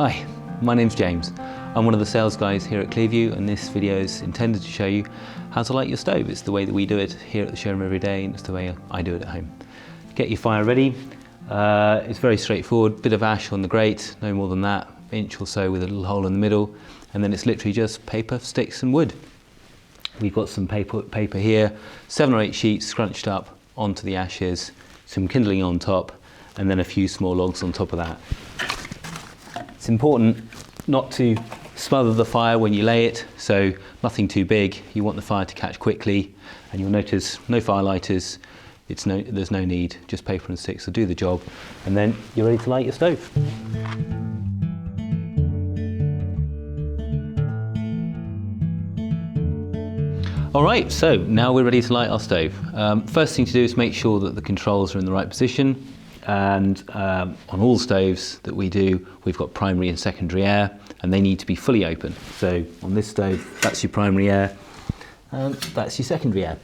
Hi, my name's James. I'm one of the sales guys here at Clearview, and this video is intended to show you how to light your stove. It's the way that we do it here at the showroom every day, and it's the way I do it at home. Get your fire ready. It's very straightforward. Bit of ash on the grate, no more than that, an inch or so with a little hole in the middle, and then it's literally just paper, sticks and wood. We've got some paper here, 7 or 8 sheets scrunched up onto the ashes, some kindling on top, and then a few small logs on top of that. It's important not to smother the fire when you lay it, so nothing too big. You want the fire to catch quickly, and you'll notice no fire lighters. There's no need, just paper and sticks will do the job, and then you're ready to light your stove. All right, so now we're ready to light our stove. First thing to do is make sure that the controls are in the right position. And on all stoves that we do, we've got primary and secondary air, and they need to be fully open. So on this stove, that's your primary air, and that's your secondary air.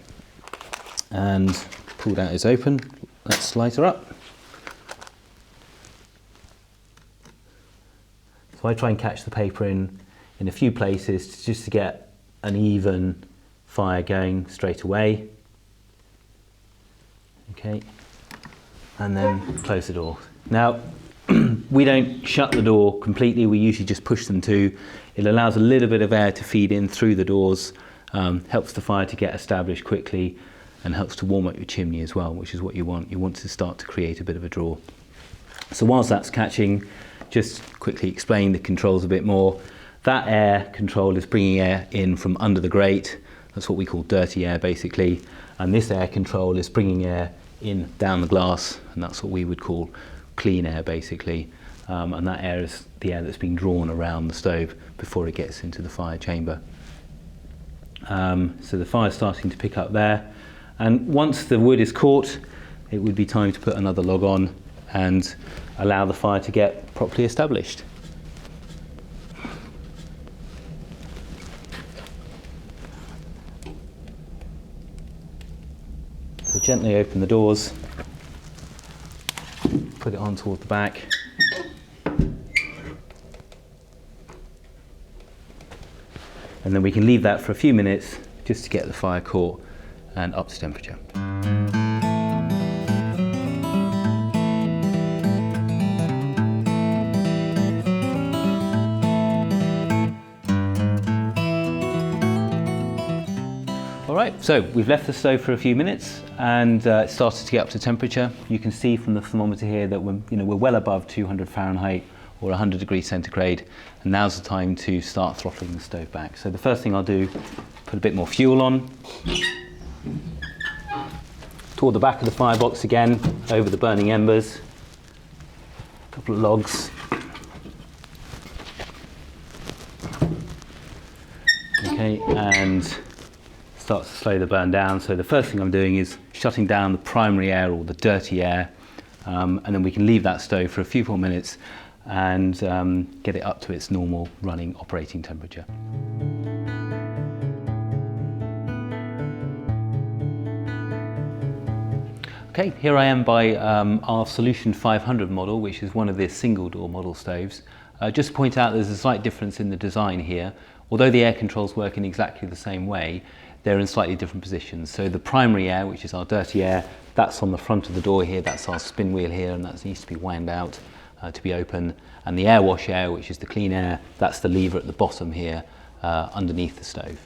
And pulled out is open. Let's light her up. So I try and catch the paper in a few places just to get an even fire going straight away. Okay. And then close the door. Now, we don't shut the door completely, we usually just push them to. It allows a little bit of air to feed in through the doors, helps the fire to get established quickly, and helps to warm up your chimney as well, which is what you want. You want to start to create a bit of a draw. So whilst that's catching, just quickly explain the controls a bit more. That air control is bringing air in from under the grate. That's what we call dirty air, basically. And this air control is bringing air in down the glass, and that's what we would call clean air, basically. And that air is the air that's being drawn around the stove before it gets into the fire chamber. So the fire's starting to pick up there, and once the wood is caught, it would be time to put another log on and allow the fire to get properly established. So gently open the doors, put it on toward the back, and then we can leave that for a few minutes just to get the fire caught and up to temperature. Alright, so we've left the stove for a few minutes, and it started to get up to temperature. You can see from the thermometer here that we're well above 200 Fahrenheit or 100 degrees centigrade, and now's the time to start throttling the stove back. So the first thing I'll do is put a bit more fuel on, toward the back of the firebox again, over the burning embers, a couple of logs. Okay, and starts to slow the burn down. So the first thing I'm doing is shutting down the primary air or the dirty air, and then we can leave that stove for a few more minutes and get it up to its normal running operating temperature. Okay, here I am by our Solution 500 model, which is one of the single door model stoves. Just to point out, there's a slight difference in the design here. Although the air controls work in exactly the same way, they're in slightly different positions. So the primary air, which is our dirty air, that's on the front of the door here, that's our spin wheel here, and that needs to be wound out to be open. And the air wash air, which is the clean air, that's the lever at the bottom here, underneath the stove.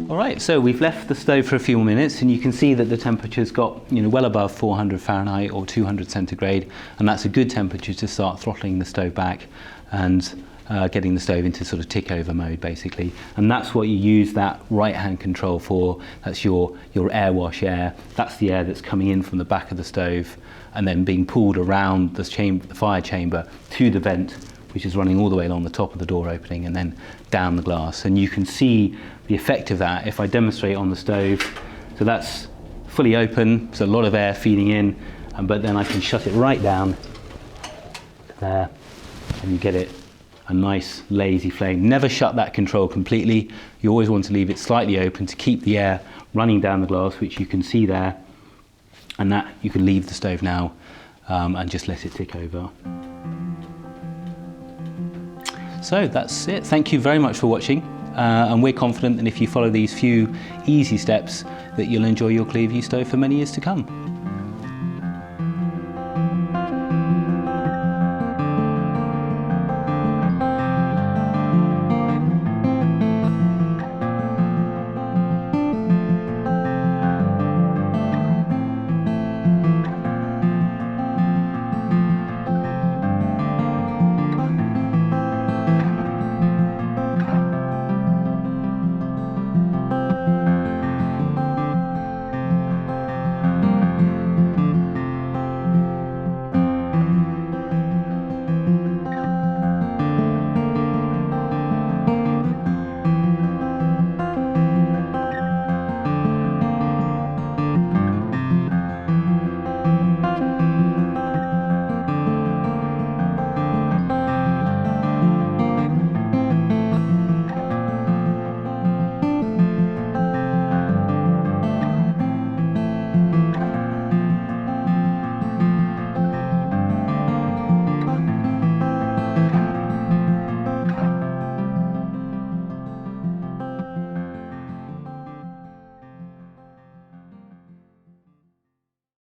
Alright, so we've left the stove for a few more minutes, and you can see that the temperature's got well above 400 Fahrenheit or 200 centigrade, and that's a good temperature to start throttling the stove back and getting the stove into sort of tick over mode, basically. And that's what you use that right hand control for. That's your air wash air. That's the air that's coming in from the back of the stove and then being pulled around the fire chamber to the vent, which is running all the way along the top of the door opening and then down the glass. And you can see the effect of that if I demonstrate on the stove. So that's fully open, so a lot of air feeding in, but then I can shut it right down there, and you get it a nice lazy flame. Never shut that control completely. You always want to leave it slightly open to keep the air running down the glass, which you can see there, and that you can leave the stove now and just let it tick over. So that's it. Thank you very much for watching, and we're confident that if you follow these few easy steps that you'll enjoy your Clearview stove for many years to come.